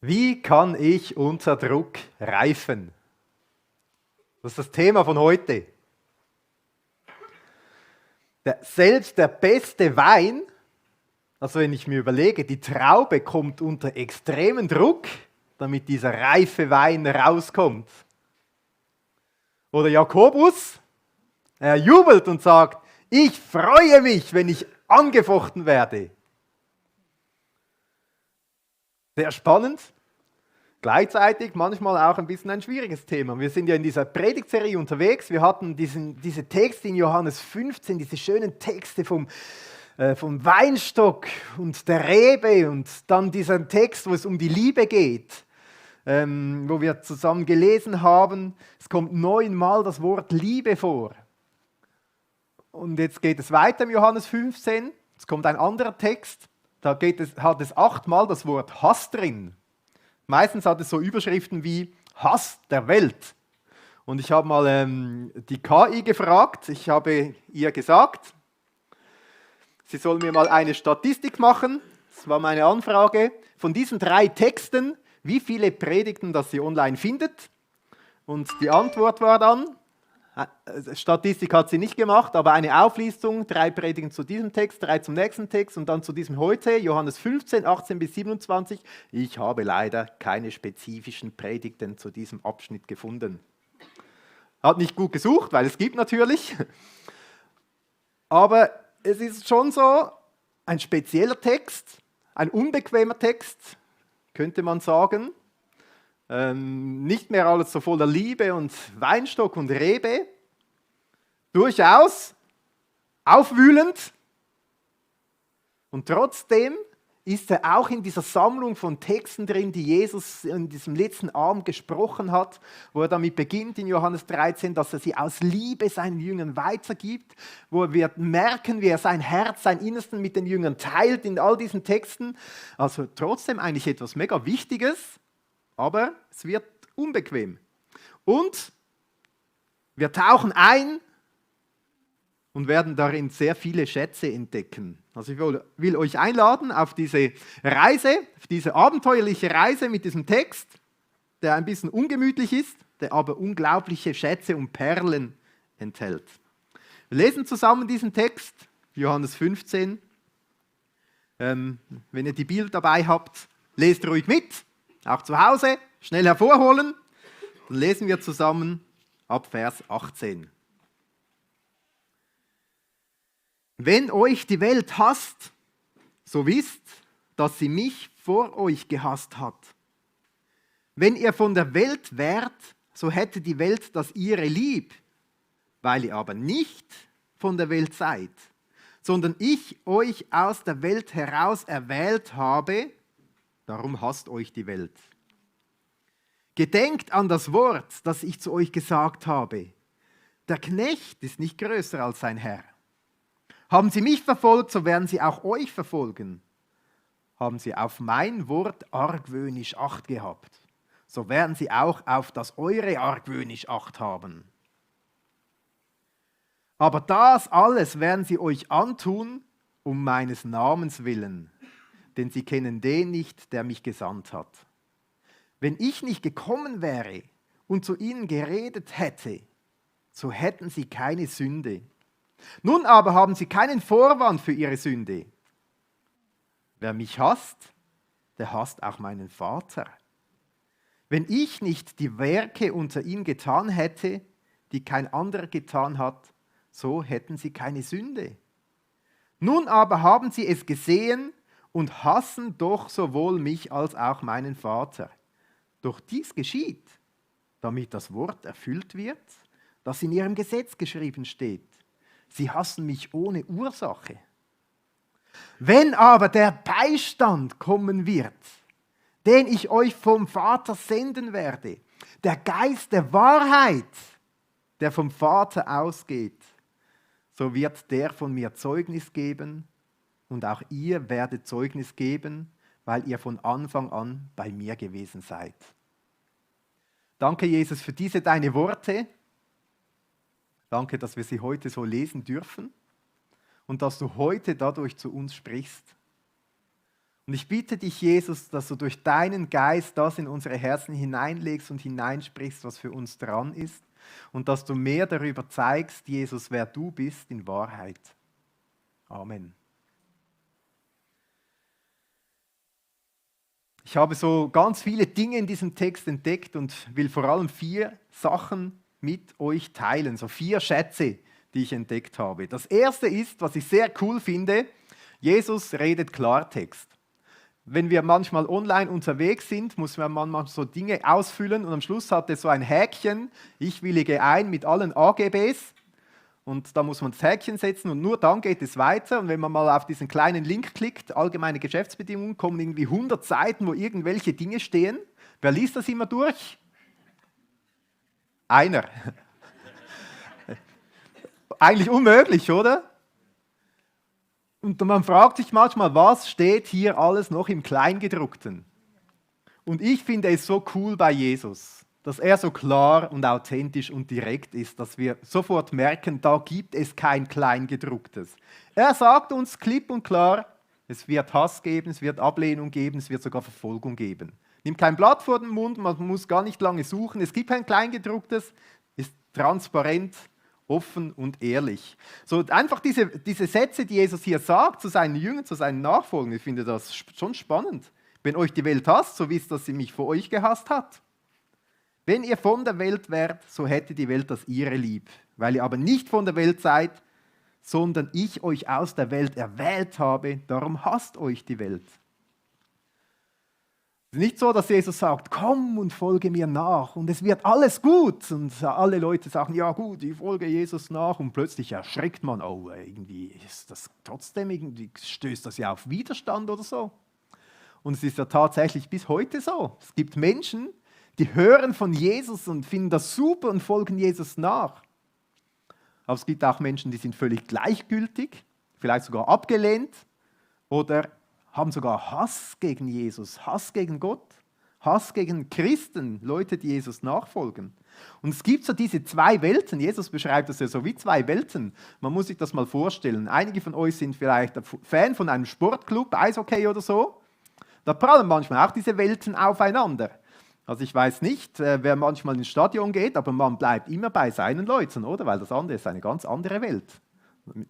Wie kann ich unter Druck reifen? Das ist das Thema von heute. Selbst der beste Wein, also wenn ich mir überlege, die Traube kommt unter extremen Druck, damit dieser reife Wein rauskommt. Oder Jakobus, er jubelt und sagt, ich freue mich, wenn ich angefochten werde. Sehr spannend. Gleichzeitig manchmal auch ein bisschen ein schwieriges Thema. Wir sind ja in dieser Predigtserie unterwegs. Wir hatten diese Texte in Johannes 15, diese schönen Texte vom Weinstock und der Rebe und dann diesen Text, wo es um die Liebe geht, wo wir zusammen gelesen haben. Es kommt 9-mal das Wort Liebe vor. Und jetzt geht es weiter im Johannes 15. Es kommt ein anderer Text, da hat es 8-mal das Wort Hass drin. Meistens hat es so Überschriften wie Hass der Welt. Und ich habe mal die KI gefragt, ich habe ihr gesagt, sie soll mir mal eine Statistik machen, das war meine Anfrage, von diesen 3 Texten, wie viele Predigten, dass sie online findet. Und die Antwort war dann, Statistik hat sie nicht gemacht, aber eine Auflistung, 3 Predigten zu diesem Text, 3 zum nächsten Text und dann zu diesem heute, Johannes 15, 18 bis 27. Ich habe leider keine spezifischen Predigten zu diesem Abschnitt gefunden. Hat nicht gut gesucht, weil es gibt natürlich. Aber es ist schon so ein spezieller Text, ein unbequemer Text, könnte man sagen. Nicht mehr alles so voller Liebe und Weinstock und Rebe. Durchaus aufwühlend. Und trotzdem ist er auch in dieser Sammlung von Texten drin, die Jesus in diesem letzten Abend gesprochen hat, wo er damit beginnt in Johannes 13, dass er sie aus Liebe seinen Jüngern weitergibt, wo wir merken, wie er sein Herz, sein Innersten mit den Jüngern teilt in all diesen Texten. Also trotzdem eigentlich etwas mega Wichtiges, aber es wird unbequem. Und wir tauchen ein und werden darin sehr viele Schätze entdecken. Also ich will euch einladen auf diese Reise, auf diese abenteuerliche Reise mit diesem Text, der ein bisschen ungemütlich ist, der aber unglaubliche Schätze und Perlen enthält. Wir lesen zusammen diesen Text, Johannes 15. Wenn ihr die Bibel dabei habt, lest ruhig mit. Auch zu Hause, schnell hervorholen. Dann lesen wir zusammen ab Vers 18. Wenn euch die Welt hasst, so wisst, dass sie mich vor euch gehasst hat. Wenn ihr von der Welt wärt, so hätte die Welt das ihre lieb, weil ihr aber nicht von der Welt seid, sondern ich euch aus der Welt heraus erwählt habe, darum hasst euch die Welt. Gedenkt an das Wort, das ich zu euch gesagt habe. Der Knecht ist nicht größer als sein Herr. Haben sie mich verfolgt, so werden sie auch euch verfolgen. Haben sie auf mein Wort argwöhnisch Acht gehabt, so werden sie auch auf das eure argwöhnisch Acht haben. Aber das alles werden sie euch antun, um meines Namens willen, denn sie kennen den nicht, der mich gesandt hat. Wenn ich nicht gekommen wäre und zu ihnen geredet hätte, so hätten sie keine Sünde. Nun aber haben sie keinen Vorwand für ihre Sünde. Wer mich hasst, der hasst auch meinen Vater. Wenn ich nicht die Werke unter ihnen getan hätte, die kein anderer getan hat, so hätten sie keine Sünde. Nun aber haben sie es gesehen und hassen doch sowohl mich als auch meinen Vater. Doch dies geschieht, damit das Wort erfüllt wird, das in ihrem Gesetz geschrieben steht. Sie hassen mich ohne Ursache. Wenn aber der Beistand kommen wird, den ich euch vom Vater senden werde, der Geist der Wahrheit, der vom Vater ausgeht, so wird der von mir Zeugnis geben und auch ihr werdet Zeugnis geben, weil ihr von Anfang an bei mir gewesen seid. Danke, Jesus, für diese deine Worte. Danke, dass wir sie heute so lesen dürfen und dass du heute dadurch zu uns sprichst. Und Und ich bitte dich, Jesus, dass du durch deinen Geist das in unsere Herzen hineinlegst und hineinsprichst, was für uns dran ist. Und dass du mehr darüber zeigst, Jesus, wer du bist in Wahrheit. Amen. Ich habe so ganz viele Dinge in diesem Text entdeckt und will vor allem 4 Sachen mit euch teilen. So 4 Schätze, die ich entdeckt habe. Das erste ist, was ich sehr cool finde, Jesus redet Klartext. Wenn wir manchmal online unterwegs sind, muss man manchmal so Dinge ausfüllen und am Schluss hat es so ein Häkchen, ich willige ein mit allen AGBs und da muss man das Häkchen setzen und nur dann geht es weiter und wenn man mal auf diesen kleinen Link klickt, allgemeine Geschäftsbedingungen, kommen irgendwie 100 Seiten, wo irgendwelche Dinge stehen. Wer liest das immer durch? Einer. Eigentlich unmöglich, oder? Und man fragt sich manchmal, was steht hier alles noch im Kleingedruckten? Und ich finde es so cool bei Jesus, dass er so klar und authentisch und direkt ist, dass wir sofort merken, da gibt es kein Kleingedrucktes. Er sagt uns klipp und klar, es wird Hass geben, es wird Ablehnung geben, es wird sogar Verfolgung geben. Nimm kein Blatt vor den Mund, man muss gar nicht lange suchen, es gibt kein Kleingedrucktes, ist transparent, offen und ehrlich. So einfach diese Sätze, die Jesus hier sagt zu seinen Jüngern, zu seinen Nachfolgern, ich finde das schon spannend. Wenn euch die Welt hasst, so wisst, dass sie mich vor euch gehasst hat. Wenn ihr von der Welt wärt, so hätte die Welt das ihre lieb. Weil ihr aber nicht von der Welt seid, sondern ich euch aus der Welt erwählt habe, darum hasst euch die Welt. Es ist nicht so, dass Jesus sagt, komm und folge mir nach und es wird alles gut. Und alle Leute sagen, ja gut, ich folge Jesus nach und plötzlich erschreckt man, oh, irgendwie ist das trotzdem, irgendwie stößt das ja auf Widerstand oder so. Und es ist ja tatsächlich bis heute so. Es gibt Menschen, die hören von Jesus und finden das super und folgen Jesus nach. Aber es gibt auch Menschen, die sind völlig gleichgültig, vielleicht sogar abgelehnt oder haben sogar Hass gegen Jesus, Hass gegen Gott, Hass gegen Christen, Leute, die Jesus nachfolgen. Und es gibt so diese 2 Welten, Jesus beschreibt das ja so wie 2 Welten. Man muss sich das mal vorstellen. Einige von euch sind vielleicht Fan von einem Sportclub, Eishockey oder so. Da prallen manchmal auch diese Welten aufeinander. Also ich weiß nicht, wer manchmal ins Stadion geht, aber man bleibt immer bei seinen Leuten, oder? Weil das andere ist eine ganz andere Welt.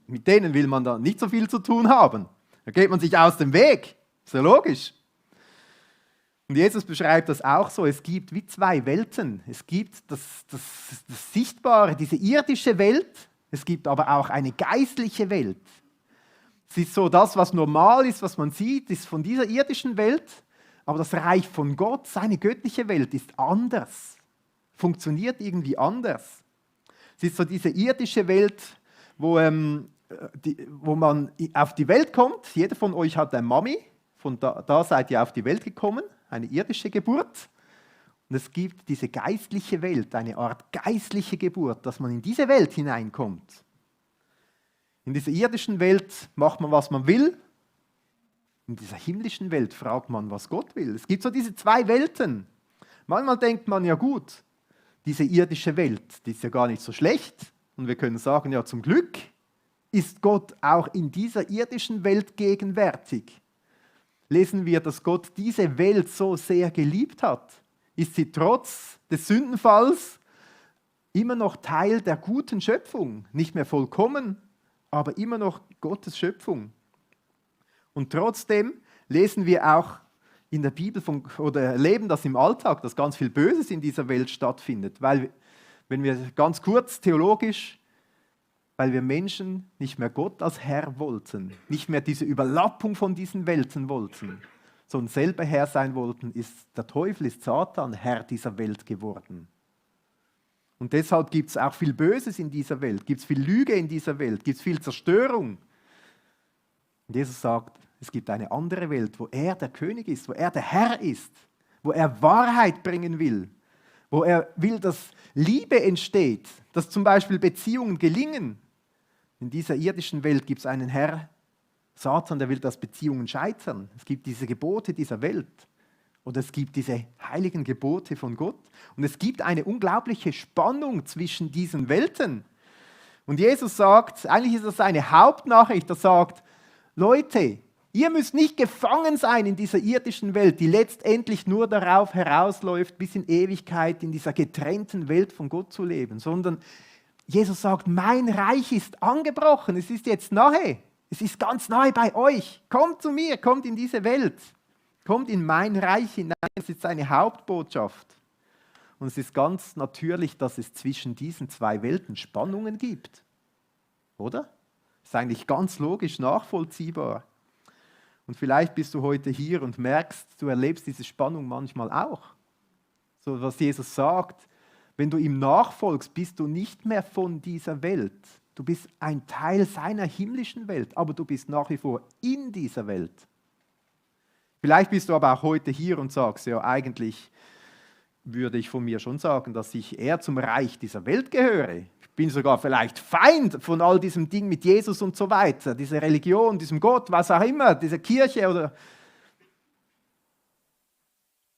Mit denen will man da nicht so viel zu tun haben. Da geht man sich aus dem Weg. Ist ja logisch. Und Jesus beschreibt das auch so. Es gibt wie 2 Welten. Es gibt das Sichtbare, diese irdische Welt. Es gibt aber auch eine geistliche Welt. Es ist so, das, was normal ist, was man sieht, ist von dieser irdischen Welt. Aber das Reich von Gott, seine göttliche Welt, ist anders. Funktioniert irgendwie anders. Es ist so diese irdische Welt, wo man auf die Welt kommt. Jeder von euch hat eine Mami. Von da seid ihr auf die Welt gekommen. Eine irdische Geburt. Und es gibt diese geistliche Welt, eine Art geistliche Geburt, dass man in diese Welt hineinkommt. In dieser irdischen Welt macht man, was man will. In dieser himmlischen Welt fragt man, was Gott will. Es gibt so diese 2 Welten. Manchmal denkt man, ja gut, diese irdische Welt, die ist ja gar nicht so schlecht. Und wir können sagen, ja zum Glück ist Gott auch in dieser irdischen Welt gegenwärtig. Lesen wir, dass Gott diese Welt so sehr geliebt hat. Ist sie trotz des Sündenfalls immer noch Teil der guten Schöpfung. Nicht mehr vollkommen, aber immer noch Gottes Schöpfung. Und trotzdem lesen wir auch in der Bibel oder erleben das im Alltag, dass ganz viel Böses in dieser Welt stattfindet. Weil, wenn wir ganz kurz theologisch, weil wir Menschen nicht mehr Gott als Herr wollten, nicht mehr diese Überlappung von diesen Welten wollten, sondern selber Herr sein wollten, ist der Teufel, ist Satan Herr dieser Welt geworden. Und deshalb gibt es auch viel Böses in dieser Welt, gibt es viel Lüge in dieser Welt, gibt es viel Zerstörung. Und Jesus sagt, es gibt eine andere Welt, wo er der König ist, wo er der Herr ist, wo er Wahrheit bringen will, wo er will, dass Liebe entsteht, dass zum Beispiel Beziehungen gelingen. In dieser irdischen Welt gibt es einen Herr, Satan, der will, dass Beziehungen scheitern. Es gibt diese Gebote dieser Welt oder es gibt diese heiligen Gebote von Gott und es gibt eine unglaubliche Spannung zwischen diesen Welten. Und Jesus sagt, eigentlich ist das eine Hauptnachricht, er sagt, Leute, Ihr müsst nicht gefangen sein in dieser irdischen Welt, die letztendlich nur darauf herausläuft, bis in Ewigkeit in dieser getrennten Welt von Gott zu leben, sondern Jesus sagt, mein Reich ist angebrochen, es ist jetzt nahe, es ist ganz nahe bei euch. Kommt zu mir, kommt in diese Welt, kommt in mein Reich hinein, das ist seine Hauptbotschaft. Und es ist ganz natürlich, dass es zwischen diesen zwei Welten Spannungen gibt, oder? Das ist eigentlich ganz logisch nachvollziehbar. Und vielleicht bist du heute hier und merkst, du erlebst diese Spannung manchmal auch. So was Jesus sagt, wenn du ihm nachfolgst, bist du nicht mehr von dieser Welt. Du bist ein Teil seiner himmlischen Welt, aber du bist nach wie vor in dieser Welt. Vielleicht bist du aber auch heute hier und sagst, ja eigentlich würde ich von mir schon sagen, dass ich eher zum Reich dieser Welt gehöre. Ich bin sogar vielleicht Feind von all diesem Ding mit Jesus und so weiter, dieser Religion, diesem Gott, was auch immer, dieser Kirche oder...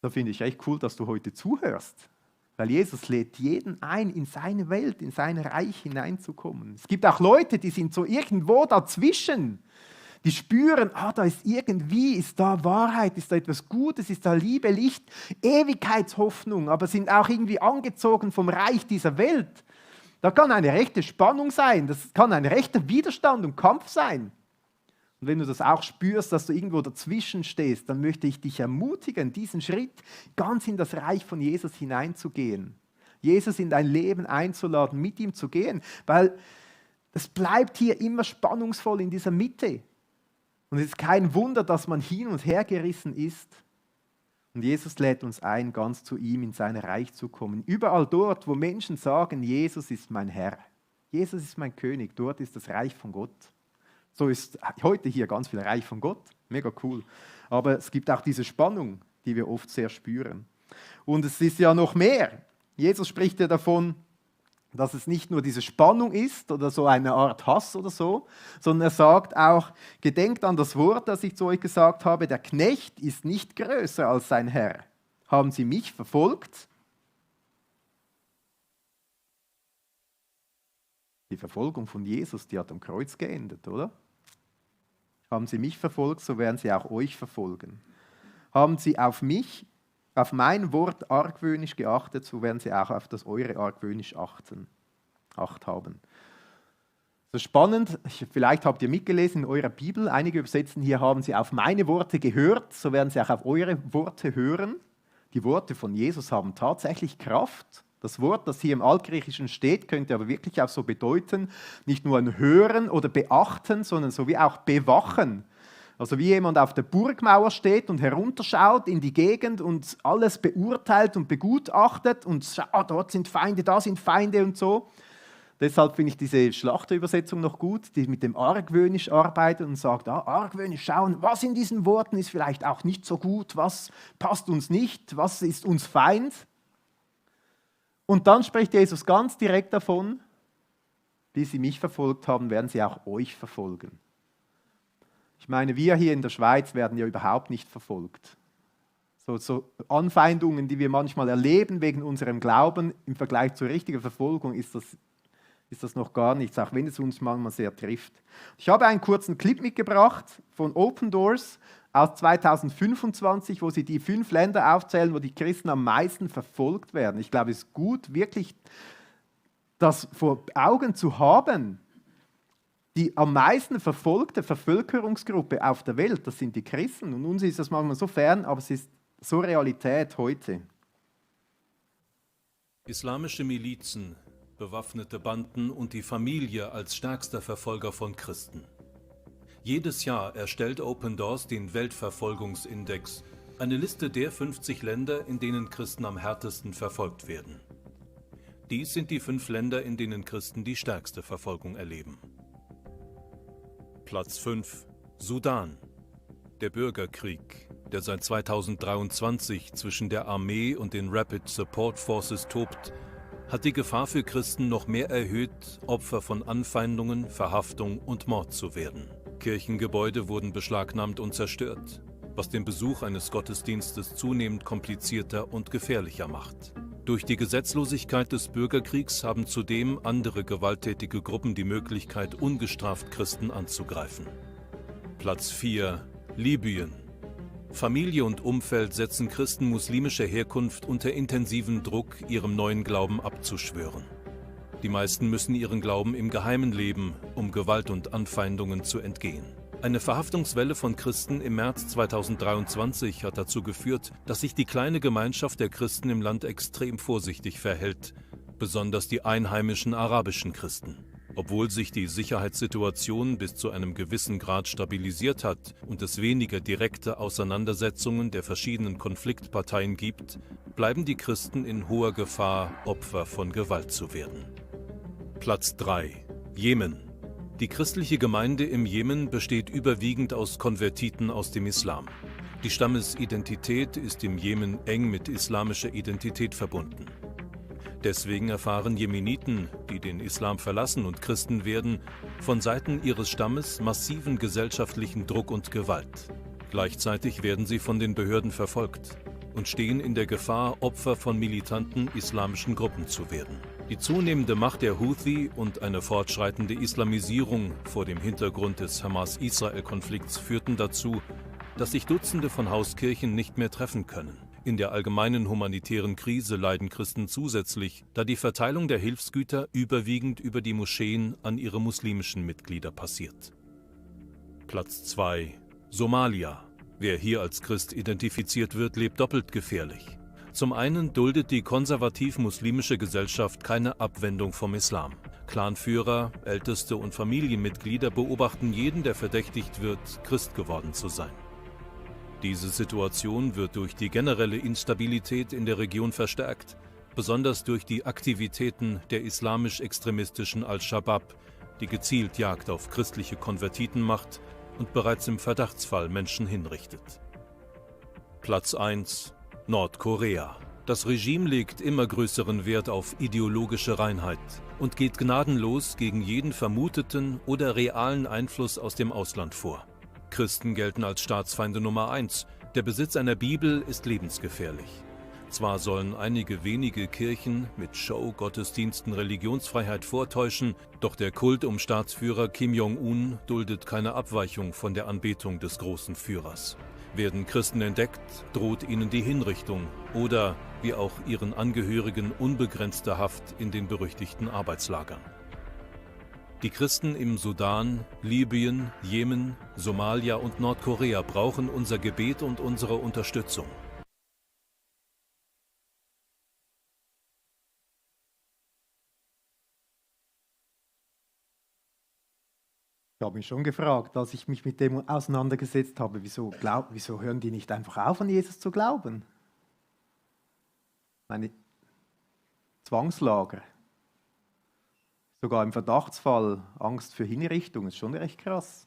Da finde ich echt cool, dass du heute zuhörst, weil Jesus lädt jeden ein, in seine Welt, in sein Reich hineinzukommen. Es gibt auch Leute, die sind so irgendwo dazwischen. Die spüren, da ist irgendwie, ist da Wahrheit, ist da etwas Gutes, ist da Liebe, Licht, Ewigkeitshoffnung, aber sind auch irgendwie angezogen vom Reich dieser Welt. Da kann eine rechte Spannung sein, das kann ein rechter Widerstand und Kampf sein. Und wenn du das auch spürst, dass du irgendwo dazwischen stehst, dann möchte ich dich ermutigen, diesen Schritt ganz in das Reich von Jesus hineinzugehen. Jesus in dein Leben einzuladen, mit ihm zu gehen, weil es bleibt hier immer spannungsvoll in dieser Mitte. Und es ist kein Wunder, dass man hin und her gerissen ist. Und Jesus lädt uns ein, ganz zu ihm in sein Reich zu kommen. Überall dort, wo Menschen sagen, Jesus ist mein Herr, Jesus ist mein König, dort ist das Reich von Gott. So ist heute hier ganz viel Reich von Gott, mega cool. Aber es gibt auch diese Spannung, die wir oft sehr spüren. Und es ist ja noch mehr. Jesus spricht ja davon, dass es nicht nur diese Spannung ist oder so eine Art Hass oder so, sondern er sagt auch, gedenkt an das Wort, das ich zu euch gesagt habe, der Knecht ist nicht größer als sein Herr. Haben sie mich verfolgt? Die Verfolgung von Jesus, die hat am Kreuz geendet, oder? Haben sie mich verfolgt, so werden sie auch euch verfolgen. Haben sie auf mein Wort argwöhnisch geachtet, so werden sie auch auf das eure argwöhnisch Acht haben. Das ist spannend, vielleicht habt ihr mitgelesen in eurer Bibel, einige übersetzen hier, haben sie auf meine Worte gehört, so werden sie auch auf eure Worte hören. Die Worte von Jesus haben tatsächlich Kraft. Das Wort, das hier im Altgriechischen steht, könnte aber wirklich auch so bedeuten, nicht nur ein Hören oder Beachten, sondern so wie auch Bewachen. Also wie jemand auf der Burgmauer steht und herunterschaut in die Gegend und alles beurteilt und begutachtet und schaut, dort sind Feinde, da sind Feinde und so. Deshalb finde ich diese Schlachterübersetzung noch gut, die mit dem argwöhnisch arbeitet und sagt, argwöhnisch schauen, was in diesen Worten ist vielleicht auch nicht so gut, was passt uns nicht, was ist uns Feind. Und dann spricht Jesus ganz direkt davon, wie sie mich verfolgt haben, werden sie auch euch verfolgen. Ich meine, wir hier in der Schweiz werden ja überhaupt nicht verfolgt. So Anfeindungen, die wir manchmal erleben wegen unserem Glauben, im Vergleich zur richtigen Verfolgung ist das noch gar nichts, auch wenn es uns manchmal sehr trifft. Ich habe einen kurzen Clip mitgebracht von Open Doors aus 2025, wo sie die 5 Länder aufzählen, wo die Christen am meisten verfolgt werden. Ich glaube, es ist gut, wirklich das vor Augen zu haben. Die am meisten verfolgte Bevölkerungsgruppe auf der Welt, das sind die Christen. Und uns ist das manchmal so fern, aber es ist so Realität heute. Islamische Milizen, bewaffnete Banden und die Familie als stärkster Verfolger von Christen. Jedes Jahr erstellt Open Doors den Weltverfolgungsindex, eine Liste der 50 Länder, in denen Christen am härtesten verfolgt werden. Dies sind die 5 Länder, in denen Christen die stärkste Verfolgung erleben. Platz 5: Sudan. Der Bürgerkrieg, der seit 2023 zwischen der Armee und den Rapid Support Forces tobt, hat die Gefahr für Christen noch mehr erhöht, Opfer von Anfeindungen, Verhaftung und Mord zu werden. Kirchengebäude wurden beschlagnahmt und zerstört, was den Besuch eines Gottesdienstes zunehmend komplizierter und gefährlicher macht. Durch die Gesetzlosigkeit des Bürgerkriegs haben zudem andere gewalttätige Gruppen die Möglichkeit, ungestraft Christen anzugreifen. Platz 4: Libyen. Familie und Umfeld setzen Christen muslimischer Herkunft unter intensiven Druck, ihrem neuen Glauben abzuschwören. Die meisten müssen ihren Glauben im Geheimen leben, um Gewalt und Anfeindungen zu entgehen. Eine Verhaftungswelle von Christen im März 2023 hat dazu geführt, dass sich die kleine Gemeinschaft der Christen im Land extrem vorsichtig verhält, besonders die einheimischen arabischen Christen. Obwohl sich die Sicherheitssituation bis zu einem gewissen Grad stabilisiert hat und es weniger direkte Auseinandersetzungen der verschiedenen Konfliktparteien gibt, bleiben die Christen in hoher Gefahr, Opfer von Gewalt zu werden. Platz 3. Jemen. Die christliche Gemeinde im Jemen besteht überwiegend aus Konvertiten aus dem Islam. Die Stammesidentität ist im Jemen eng mit islamischer Identität verbunden. Deswegen erfahren Jemeniten, die den Islam verlassen und Christen werden, von Seiten ihres Stammes massiven gesellschaftlichen Druck und Gewalt. Gleichzeitig werden sie von den Behörden verfolgt und stehen in der Gefahr, Opfer von militanten islamischen Gruppen zu werden. Die zunehmende Macht der Houthi und eine fortschreitende Islamisierung vor dem Hintergrund des Hamas-Israel-Konflikts führten dazu, dass sich Dutzende von Hauskirchen nicht mehr treffen können. In der allgemeinen humanitären Krise leiden Christen zusätzlich, da die Verteilung der Hilfsgüter überwiegend über die Moscheen an ihre muslimischen Mitglieder passiert. Platz 2. Somalia. Wer hier als Christ identifiziert wird, lebt doppelt gefährlich. Zum einen duldet die konservativ-muslimische Gesellschaft keine Abwendung vom Islam. Clanführer, Älteste und Familienmitglieder beobachten jeden, der verdächtigt wird, Christ geworden zu sein. Diese Situation wird durch die generelle Instabilität in der Region verstärkt, besonders durch die Aktivitäten der islamisch-extremistischen Al-Shabaab, die gezielt Jagd auf christliche Konvertiten macht und bereits im Verdachtsfall Menschen hinrichtet. Platz 1. Nordkorea. Das Regime legt immer größeren Wert auf ideologische Reinheit und geht gnadenlos gegen jeden vermuteten oder realen Einfluss aus dem Ausland vor. Christen gelten als Staatsfeinde Nummer 1. Der Besitz einer Bibel ist lebensgefährlich. Zwar sollen einige wenige Kirchen mit Show-Gottesdiensten Religionsfreiheit vortäuschen, doch der Kult um Staatsführer Kim Jong-un duldet keine Abweichung von der Anbetung des großen Führers. Werden Christen entdeckt, droht ihnen die Hinrichtung oder, wie auch ihren Angehörigen, unbegrenzte Haft in den berüchtigten Arbeitslagern. Die Christen im Sudan, Libyen, Jemen, Somalia und Nordkorea brauchen unser Gebet und unsere Unterstützung. Ich habe mich schon gefragt, als ich mich mit dem auseinandergesetzt habe, wieso hören die nicht einfach auf, an Jesus zu glauben? Meine Zwangslager, sogar im Verdachtsfall Angst für Hinrichtung, ist schon recht krass.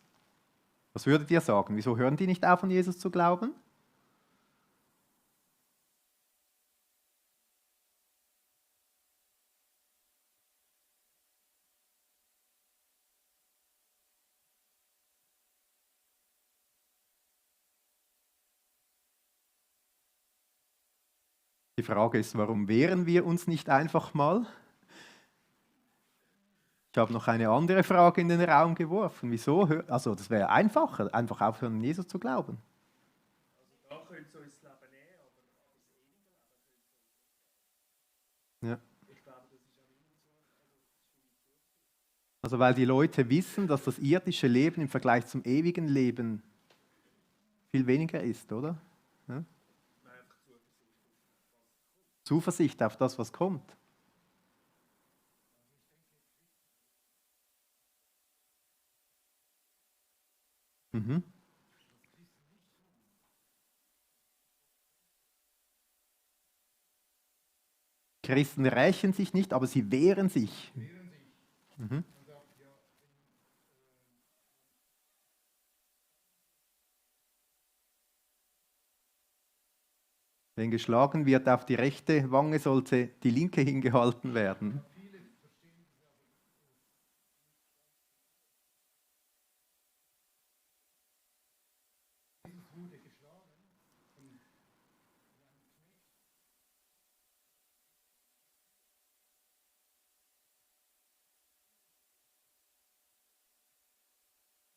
Was würdet ihr sagen? Wieso hören die nicht auf, an Jesus zu glauben? Die Frage ist, warum wehren wir uns nicht einfach mal? Ich habe noch eine andere Frage in den Raum geworfen. Wieso? Also das wäre einfacher, einfach aufhören, an Jesus zu glauben. Da könnte so ins Leben nehmen, aber das ewige Leben Ja. ich glaube, das ist ja immer so. Also weil die Leute wissen, dass das irdische Leben im Vergleich zum ewigen Leben viel weniger ist, oder? Ja? Zuversicht auf das, was kommt. Mhm. Christen rächen sich nicht, aber sie wehren sich. Mhm. Wenn geschlagen wird auf die rechte Wange, sollte die linke hingehalten werden.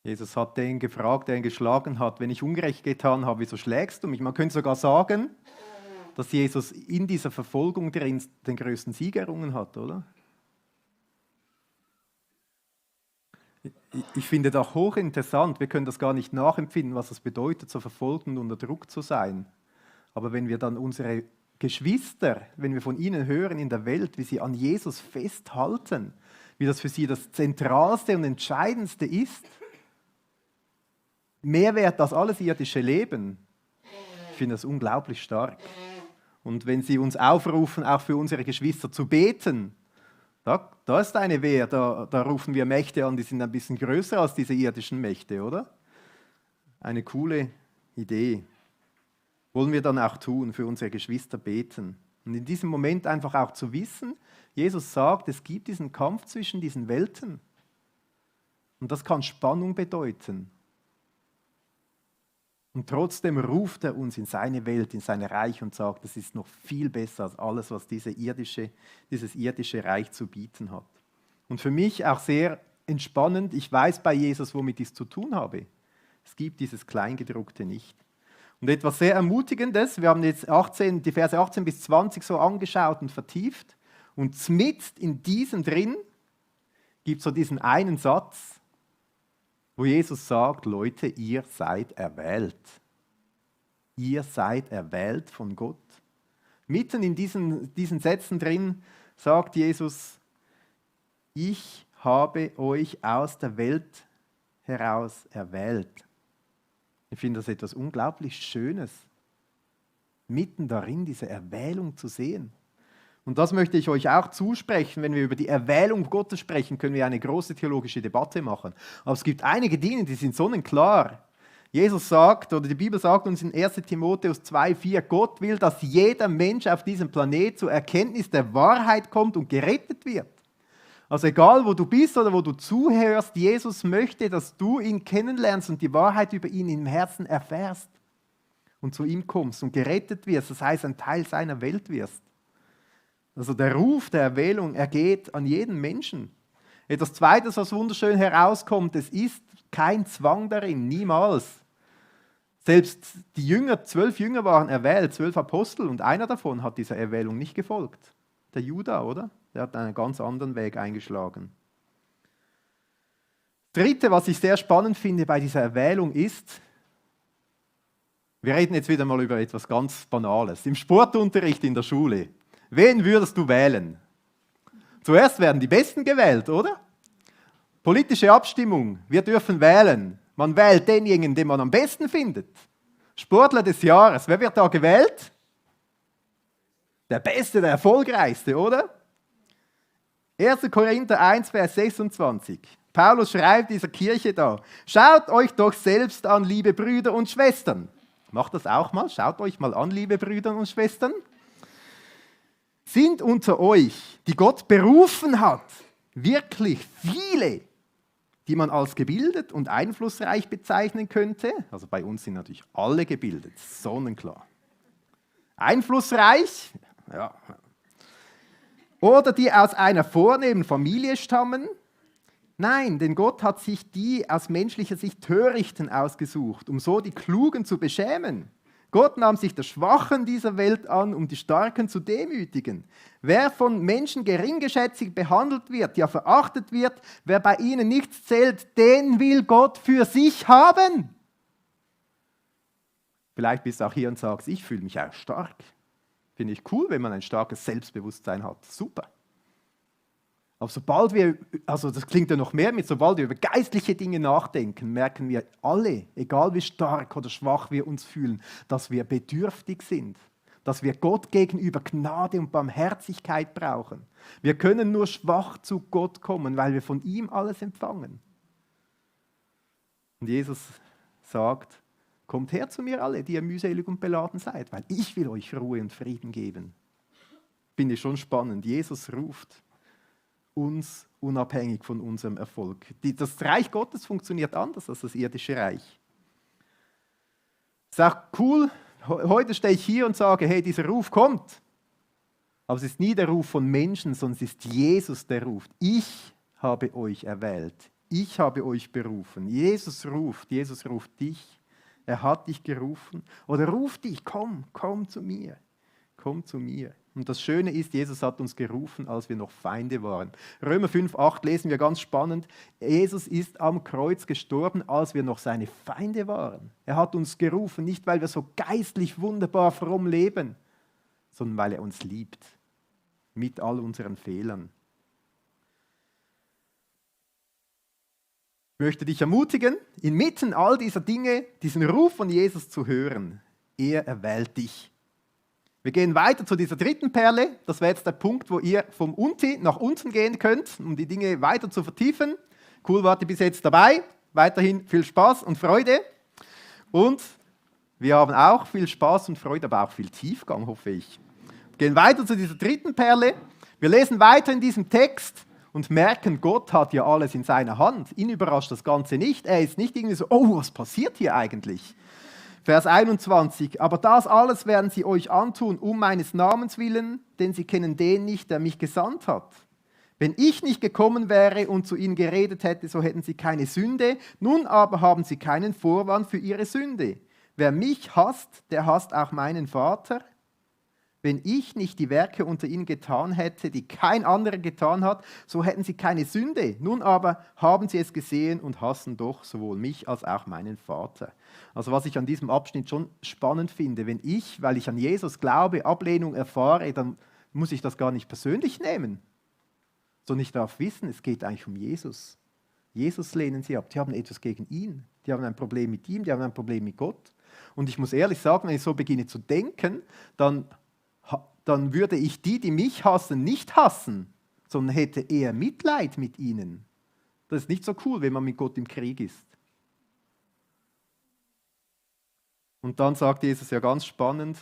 Jesus hat den gefragt, der ihn geschlagen hat, wenn ich Unrecht getan habe, wieso schlägst du mich? Man könnte sogar sagen, dass Jesus in dieser Verfolgung drin den größten Sieg errungen hat, oder? Ich finde das hochinteressant. Wir können das gar nicht nachempfinden, was es bedeutet, so verfolgt und unter Druck zu sein. Aber wenn wir dann unsere Geschwister, wenn wir von ihnen hören in der Welt, wie sie an Jesus festhalten, wie das für sie das Zentralste und Entscheidendste ist, mehr wert als alles irdische Leben, ich finde das unglaublich stark. Und wenn sie uns aufrufen, auch für unsere Geschwister zu beten, da ist eine Wehr, da rufen wir Mächte an, die sind ein bisschen größer als diese irdischen Mächte, oder? Eine coole Idee. Wollen wir dann auch tun, für unsere Geschwister beten. Und in diesem Moment einfach auch zu wissen, Jesus sagt, es gibt diesen Kampf zwischen diesen Welten. Und das kann Spannung bedeuten. Und trotzdem ruft er uns in seine Welt, in sein Reich und sagt, es ist noch viel besser als alles, was dieses irdische Reich zu bieten hat. Und für mich auch sehr entspannend, ich weiß bei Jesus, womit ich es zu tun habe. Es gibt dieses Kleingedruckte nicht. Und etwas sehr Ermutigendes, wir haben jetzt die Verse 18 bis 20 so angeschaut und vertieft. Und mitten in diesem drin gibt es so diesen einen Satz, wo Jesus sagt, Leute, ihr seid erwählt. Ihr seid erwählt von Gott. Mitten in diesen Sätzen drin sagt Jesus, ich habe euch aus der Welt heraus erwählt. Ich finde das etwas unglaublich Schönes, mitten darin diese Erwählung zu sehen. Und das möchte ich euch auch zusprechen. Wenn wir über die Erwählung Gottes sprechen, können wir eine große theologische Debatte machen. Aber es gibt einige Dinge, die sind sonnenklar. Jesus sagt, oder die Bibel sagt uns in 1. Timotheus 2,4, Gott will, dass jeder Mensch auf diesem Planet zur Erkenntnis der Wahrheit kommt und gerettet wird. Also egal, wo du bist oder wo du zuhörst, Jesus möchte, dass du ihn kennenlernst und die Wahrheit über ihn im Herzen erfährst und zu ihm kommst und gerettet wirst, das heißt, ein Teil seiner Welt wirst. Also der Ruf der Erwählung ergeht an jeden Menschen. Etwas Zweites, was wunderschön herauskommt, es ist kein Zwang darin, niemals. Selbst die 12 Jünger waren erwählt, 12 Apostel, und einer davon hat dieser Erwählung nicht gefolgt. Der Judas, oder? Der hat einen ganz anderen Weg eingeschlagen. Dritte, was ich sehr spannend finde bei dieser Erwählung ist, wir reden jetzt wieder mal über etwas ganz Banales. Im Sportunterricht in der Schule. Wen würdest du wählen? Zuerst werden die Besten gewählt, oder? Politische Abstimmung. Wir dürfen wählen. Man wählt denjenigen, den man am besten findet. Sportler des Jahres. Wer wird da gewählt? Der Beste, der Erfolgreichste, oder? 1. Korinther 1, Vers 26. Paulus schreibt dieser Kirche da, schaut euch doch selbst an, liebe Brüder und Schwestern. Macht das auch mal. Schaut euch mal an, liebe Brüder und Schwestern. Sind unter euch, die Gott berufen hat, wirklich viele, die man als gebildet und einflussreich bezeichnen könnte? Also bei uns sind natürlich alle gebildet, sonnenklar. Einflussreich? Ja. Oder die aus einer vornehmen Familie stammen? Nein, denn Gott hat sich die aus menschlicher Sicht Törichten ausgesucht, um so die Klugen zu beschämen. Gott nahm sich der Schwachen dieser Welt an, um die Starken zu demütigen. Wer von Menschen geringgeschätzig behandelt wird, ja verachtet wird, wer bei ihnen nichts zählt, den will Gott für sich haben. Vielleicht bist du auch hier und sagst, ich fühle mich auch stark. Finde ich cool, wenn man ein starkes Selbstbewusstsein hat. Super. Aber sobald wir, also das klingt ja noch mehr mit, sobald wir über geistliche Dinge nachdenken, merken wir alle, egal wie stark oder schwach wir uns fühlen, dass wir bedürftig sind, dass wir Gott gegenüber Gnade und Barmherzigkeit brauchen. Wir können nur schwach zu Gott kommen, weil wir von ihm alles empfangen. Und Jesus sagt, kommt her zu mir alle, die ihr mühselig und beladen seid, weil ich will euch Ruhe und Frieden geben. Finde ich schon spannend. Jesus ruft uns unabhängig von unserem Erfolg. Das Reich Gottes funktioniert anders als das irdische Reich. Es ist auch cool, heute stehe ich hier und sage, hey, dieser Ruf kommt. Aber es ist nie der Ruf von Menschen, sondern es ist Jesus, der ruft. Ich habe euch erwählt. Ich habe euch berufen. Jesus ruft dich. Er hat dich gerufen. Oder ruft dich, komm zu mir. Komm zu mir. Und das Schöne ist, Jesus hat uns gerufen, als wir noch Feinde waren. Römer 5,8 lesen wir ganz spannend. Jesus ist am Kreuz gestorben, als wir noch seine Feinde waren. Er hat uns gerufen, nicht weil wir so geistlich wunderbar fromm leben, sondern weil er uns liebt. Mit all unseren Fehlern. Ich möchte dich ermutigen, inmitten all dieser Dinge, diesen Ruf von Jesus zu hören. Er erwählt dich. Wir gehen weiter zu dieser dritten Perle. Das wäre jetzt der Punkt, wo ihr vom Unti nach unten gehen könnt, um die Dinge weiter zu vertiefen. Cool, wart ihr bis jetzt dabei. Weiterhin viel Spaß und Freude. Und wir haben auch viel Spaß und Freude, aber auch viel Tiefgang, hoffe ich. Wir gehen weiter zu dieser dritten Perle. Wir lesen weiter in diesem Text und merken, Gott hat ja alles in seiner Hand. Ihn überrascht das Ganze nicht. Er ist nicht irgendwie so, oh, was passiert hier eigentlich? Vers 21, aber das alles werden sie euch antun, um meines Namens willen, denn sie kennen den nicht, der mich gesandt hat. Wenn ich nicht gekommen wäre und zu ihnen geredet hätte, so hätten sie keine Sünde, nun aber haben sie keinen Vorwand für ihre Sünde. Wer mich hasst, der hasst auch meinen Vater. Wenn ich nicht die Werke unter ihnen getan hätte, die kein anderer getan hat, so hätten sie keine Sünde. Nun aber haben sie es gesehen und hassen doch sowohl mich als auch meinen Vater. Also was ich an diesem Abschnitt schon spannend finde, wenn ich, weil ich an Jesus glaube, Ablehnung erfahre, dann muss ich das gar nicht persönlich nehmen, sondern ich darf wissen, es geht eigentlich um Jesus. Jesus lehnen sie ab, die haben etwas gegen ihn, die haben ein Problem mit ihm, die haben ein Problem mit Gott. Und ich muss ehrlich sagen, wenn ich so beginne zu denken, dann würde ich die mich hassen, nicht hassen, sondern hätte eher Mitleid mit ihnen. Das ist nicht so cool, wenn man mit Gott im Krieg ist. Und dann sagt Jesus ja ganz spannend,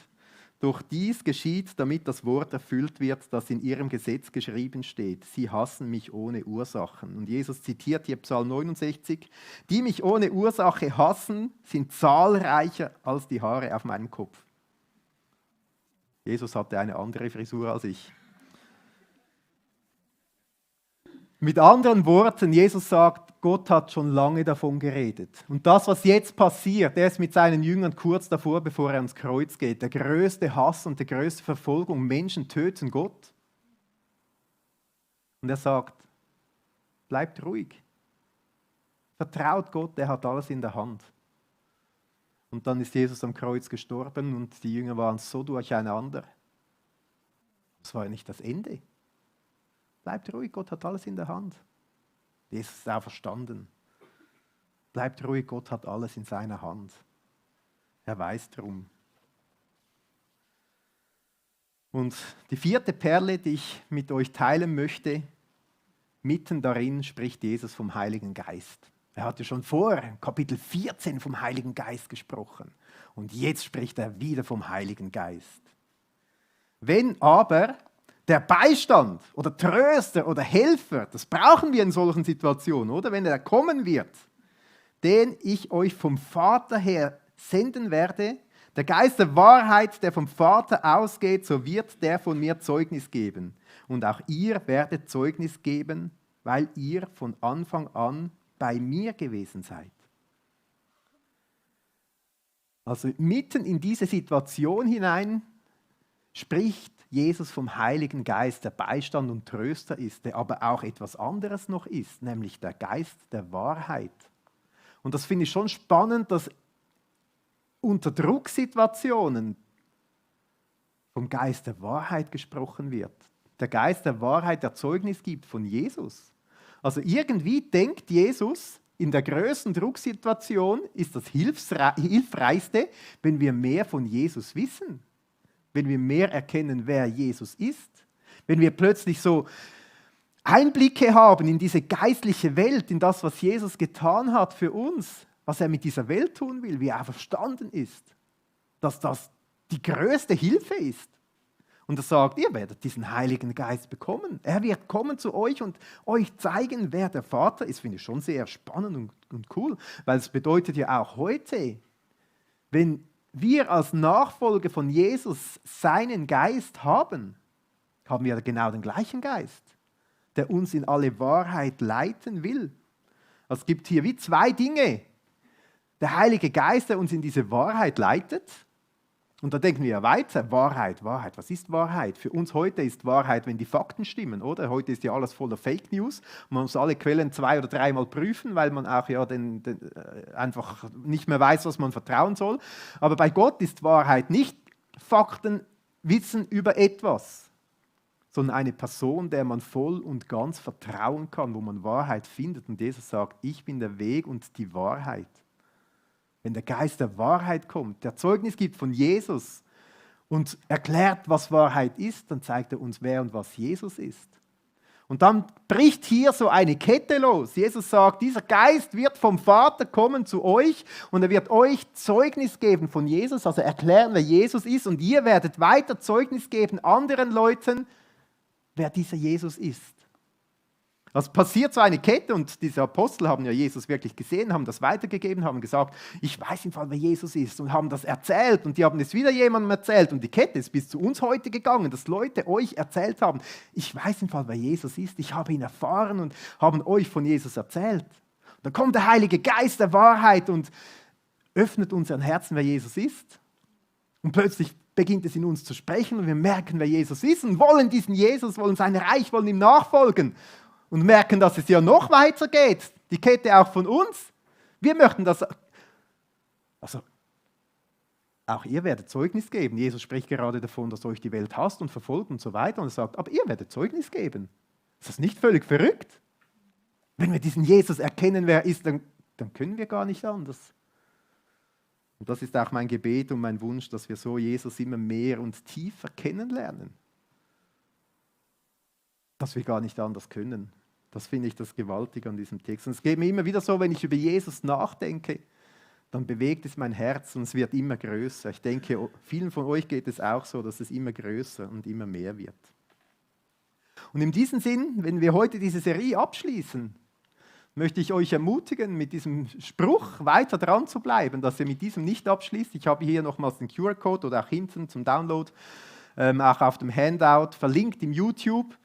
doch dies geschieht, damit das Wort erfüllt wird, das in ihrem Gesetz geschrieben steht. Sie hassen mich ohne Ursachen. Und Jesus zitiert hier Psalm 69, die mich ohne Ursache hassen, sind zahlreicher als die Haare auf meinem Kopf. Jesus hatte eine andere Frisur als ich. Mit anderen Worten, Jesus sagt, Gott hat schon lange davon geredet. Und das, was jetzt passiert, er ist mit seinen Jüngern kurz davor, bevor er ans Kreuz geht. Der größte Hass und die größte Verfolgung. Menschen töten Gott. Und er sagt, bleibt ruhig. Vertraut Gott, er hat alles in der Hand. Und dann ist Jesus am Kreuz gestorben und die Jünger waren so durcheinander. Das war ja nicht das Ende. Bleibt ruhig, Gott hat alles in der Hand. Jesus ist auferstanden. Bleibt ruhig, Gott hat alles in seiner Hand. Er weiß drum. Und die vierte Perle, die ich mit euch teilen möchte, mitten darin spricht Jesus vom Heiligen Geist. Er hatte schon vor Kapitel 14 vom Heiligen Geist gesprochen. Und jetzt spricht er wieder vom Heiligen Geist. Wenn aber der Beistand oder Tröster oder Helfer, das brauchen wir in solchen Situationen, oder? Wenn er kommen wird, den ich euch vom Vater her senden werde, der Geist der Wahrheit, der vom Vater ausgeht, so wird der von mir Zeugnis geben. Und auch ihr werdet Zeugnis geben, weil ihr von Anfang an bei mir gewesen seid. Also mitten in diese Situation hinein spricht Jesus vom Heiligen Geist, der Beistand und Tröster ist, der aber auch etwas anderes noch ist, nämlich der Geist der Wahrheit. Und das finde ich schon spannend, dass unter Drucksituationen vom Geist der Wahrheit gesprochen wird. Der Geist der Wahrheit, der Zeugnis gibt von Jesus. Also irgendwie denkt Jesus, in der größten Drucksituation ist das Hilfreichste, wenn wir mehr von Jesus wissen. Wenn wir mehr erkennen, wer Jesus ist. Wenn wir plötzlich so Einblicke haben in diese geistliche Welt, in das, was Jesus getan hat für uns, was er mit dieser Welt tun will, wie er verstanden ist, dass das die größte Hilfe ist. Und er sagt, ihr werdet diesen Heiligen Geist bekommen. Er wird kommen zu euch und euch zeigen, wer der Vater ist. Finde ich schon sehr spannend und cool, weil es bedeutet ja auch heute, wenn wir als Nachfolger von Jesus seinen Geist haben, haben wir genau den gleichen Geist, der uns in alle Wahrheit leiten will. Es gibt hier wie zwei Dinge. Der Heilige Geist, der uns in diese Wahrheit leitet. Und da denken wir ja weiter, Wahrheit, was ist Wahrheit? Für uns heute ist Wahrheit, wenn die Fakten stimmen, oder? Heute ist ja alles voller Fake News. Man muss alle Quellen 2- oder 3-mal prüfen, weil man auch ja einfach nicht mehr weiß, was man vertrauen soll. Aber bei Gott ist Wahrheit nicht Fakten, Wissen über etwas, sondern eine Person, der man voll und ganz vertrauen kann, wo man Wahrheit findet. Und Jesus sagt, ich bin der Weg und die Wahrheit. Wenn der Geist der Wahrheit kommt, der Zeugnis gibt von Jesus und erklärt, was Wahrheit ist, dann zeigt er uns, wer und was Jesus ist. Und dann bricht hier so eine Kette los. Jesus sagt, dieser Geist wird vom Vater kommen zu euch und er wird euch Zeugnis geben von Jesus, also erklären, wer Jesus ist, und ihr werdet weiter Zeugnis geben anderen Leuten, wer dieser Jesus ist. Also passiert so eine Kette, und diese Apostel haben ja Jesus wirklich gesehen, haben das weitergegeben, haben gesagt, ich weiß im Fall, wer Jesus ist, und haben das erzählt, und die haben es wieder jemandem erzählt, und die Kette ist bis zu uns heute gegangen, dass Leute euch erzählt haben, ich weiß im Fall, wer Jesus ist, ich habe ihn erfahren und haben euch von Jesus erzählt. Und dann kommt der Heilige Geist der Wahrheit und öffnet unseren Herzen, wer Jesus ist, und plötzlich beginnt es in uns zu sprechen und wir merken, wer Jesus ist und wollen diesen Jesus, wollen sein Reich, wollen ihm nachfolgen. Und merken, dass es ja noch weiter geht. Die Kette auch von uns. Wir möchten das. Also, auch ihr werdet Zeugnis geben. Jesus spricht gerade davon, dass euch die Welt hasst und verfolgt und so weiter. Und er sagt, aber ihr werdet Zeugnis geben. Ist das nicht völlig verrückt? Wenn wir diesen Jesus erkennen, wer er ist, dann können wir gar nicht anders. Und das ist auch mein Gebet und mein Wunsch, dass wir so Jesus immer mehr und tiefer kennenlernen. Dass wir gar nicht anders können. Das finde ich das Gewaltige an diesem Text. Und es geht mir immer wieder so, wenn ich über Jesus nachdenke, dann bewegt es mein Herz und es wird immer größer. Ich denke, vielen von euch geht es auch so, dass es immer größer und immer mehr wird. Und in diesem Sinn, wenn wir heute diese Serie abschließen, möchte ich euch ermutigen, mit diesem Spruch weiter dran zu bleiben, dass ihr mit diesem nicht abschließt. Ich habe hier nochmals den QR-Code oder auch hinten zum Download, auch auf dem Handout, verlinkt im YouTube.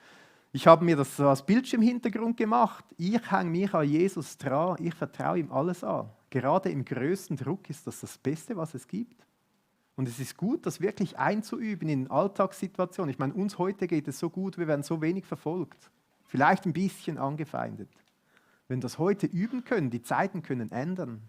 Ich habe mir das so als Bildschirmhintergrund gemacht. Ich hänge mich an Jesus dran, ich vertraue ihm alles an. Gerade im größten Druck ist das Beste, was es gibt. Und es ist gut, das wirklich einzuüben in Alltagssituationen. Ich meine, uns heute geht es so gut, wir werden so wenig verfolgt. Vielleicht ein bisschen angefeindet. Wenn wir das heute üben können, die Zeiten können ändern,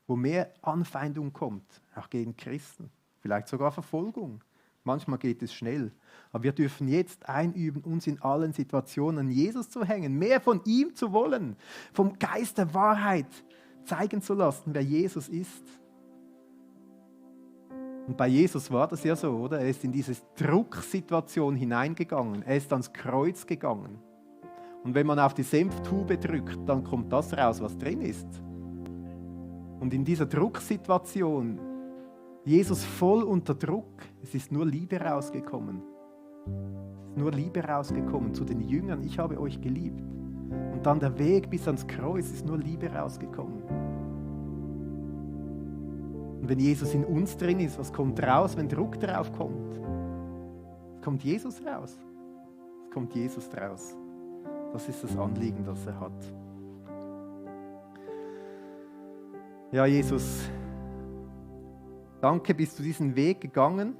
wo mehr Anfeindung kommt, auch gegen Christen, vielleicht sogar Verfolgung. Manchmal geht es schnell, aber wir dürfen jetzt einüben, uns in allen Situationen an Jesus zu hängen, mehr von ihm zu wollen, vom Geist der Wahrheit zeigen zu lassen, wer Jesus ist. Und bei Jesus war das ja so, oder? Er ist in diese Drucksituation hineingegangen, er ist ans Kreuz gegangen. Und wenn man auf die Senftube drückt, dann kommt das raus, was drin ist. Und in dieser Drucksituation, Jesus voll unter Druck, es ist nur Liebe rausgekommen. Es ist nur Liebe rausgekommen zu den Jüngern, ich habe euch geliebt. Und dann der Weg bis ans Kreuz, ist nur Liebe rausgekommen. Und wenn Jesus in uns drin ist, was kommt raus, wenn Druck drauf kommt? Es kommt Jesus raus. Es kommt Jesus raus. Das ist das Anliegen, das er hat. Ja, Jesus, danke, bist du diesen Weg gegangen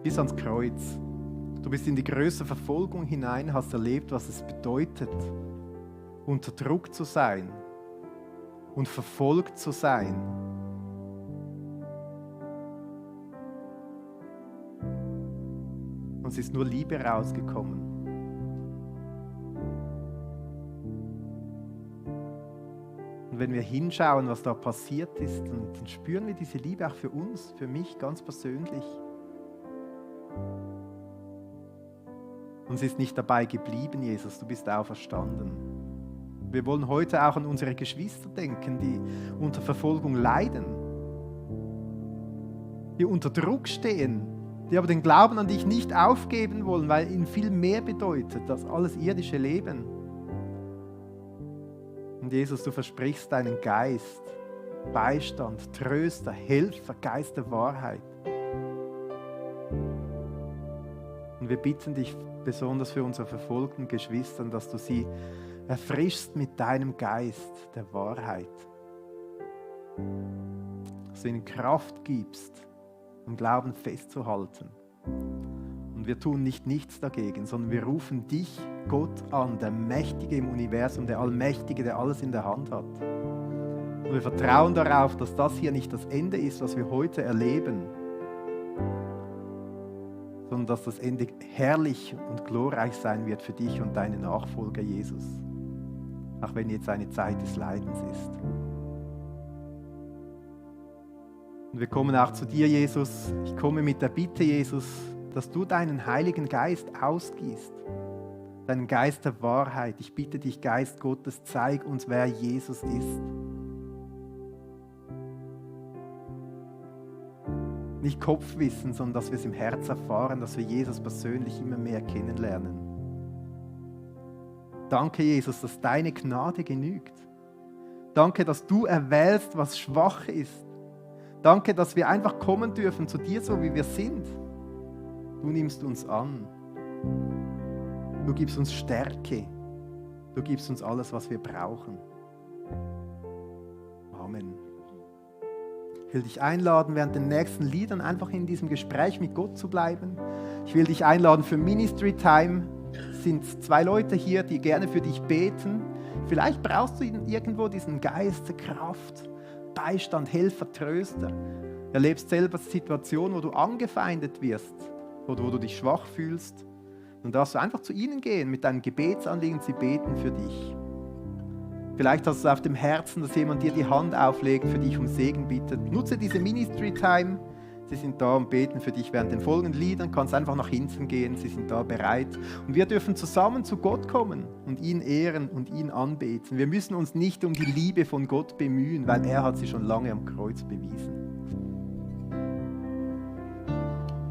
bis ans Kreuz. Du bist in die größte Verfolgung hinein, hast erlebt, was es bedeutet, unter Druck zu sein und verfolgt zu sein. Und es ist nur Liebe rausgekommen. Und wenn wir hinschauen, was da passiert ist, dann spüren wir diese Liebe auch für uns, für mich ganz persönlich. Und es ist nicht dabei geblieben, Jesus, du bist auferstanden. Wir wollen heute auch an unsere Geschwister denken, die unter Verfolgung leiden, die unter Druck stehen, die aber den Glauben an dich nicht aufgeben wollen, weil ihnen viel mehr bedeutet, das alles irdische Leben. Und Jesus, du versprichst deinen Geist, Beistand, Tröster, Helfer, Geist der Wahrheit. Und wir bitten dich besonders für unsere verfolgten Geschwister, dass du sie erfrischst mit deinem Geist der Wahrheit. Dass du ihnen Kraft gibst, im Glauben festzuhalten. Und wir tun nicht nichts dagegen, sondern wir rufen dich, Gott, an, der Mächtige im Universum, der Allmächtige, der alles in der Hand hat. Und wir vertrauen darauf, dass das hier nicht das Ende ist, was wir heute erleben, sondern dass das Ende herrlich und glorreich sein wird für dich und deine Nachfolger, Jesus. Auch wenn jetzt eine Zeit des Leidens ist. Und wir kommen auch zu dir, Jesus. Ich komme mit der Bitte, Jesus, dass du deinen Heiligen Geist ausgießt. Deinen Geist der Wahrheit. Ich bitte dich, Geist Gottes, zeig uns, wer Jesus ist. Nicht Kopfwissen, sondern dass wir es im Herz erfahren, dass wir Jesus persönlich immer mehr kennenlernen. Danke, Jesus, dass deine Gnade genügt. Danke, dass du erwählst, was schwach ist. Danke, dass wir einfach kommen dürfen zu dir, so wie wir sind. Du nimmst uns an. Du gibst uns Stärke. Du gibst uns alles, was wir brauchen. Amen. Ich will dich einladen, während den nächsten Liedern einfach in diesem Gespräch mit Gott zu bleiben. Ich will dich einladen für Ministry Time. Es sind 2 Leute hier, die gerne für dich beten. Vielleicht brauchst du irgendwo diesen Geist der Kraft, Beistand, Helfer, Tröster. Du erlebst selber Situationen, wo du angefeindet wirst oder wo du dich schwach fühlst. Dann darfst du einfach zu ihnen gehen mit deinem Gebetsanliegen, sie beten für dich. Vielleicht hast du es auf dem Herzen, dass jemand dir die Hand auflegt, für dich um Segen bittet. Nutze diese Ministry Time. Sie sind da und beten für dich während den folgenden Liedern. Kannst einfach nach hinten gehen, sie sind da bereit. Und wir dürfen zusammen zu Gott kommen und ihn ehren und ihn anbeten. Wir müssen uns nicht um die Liebe von Gott bemühen, weil er hat sie schon lange am Kreuz bewiesen.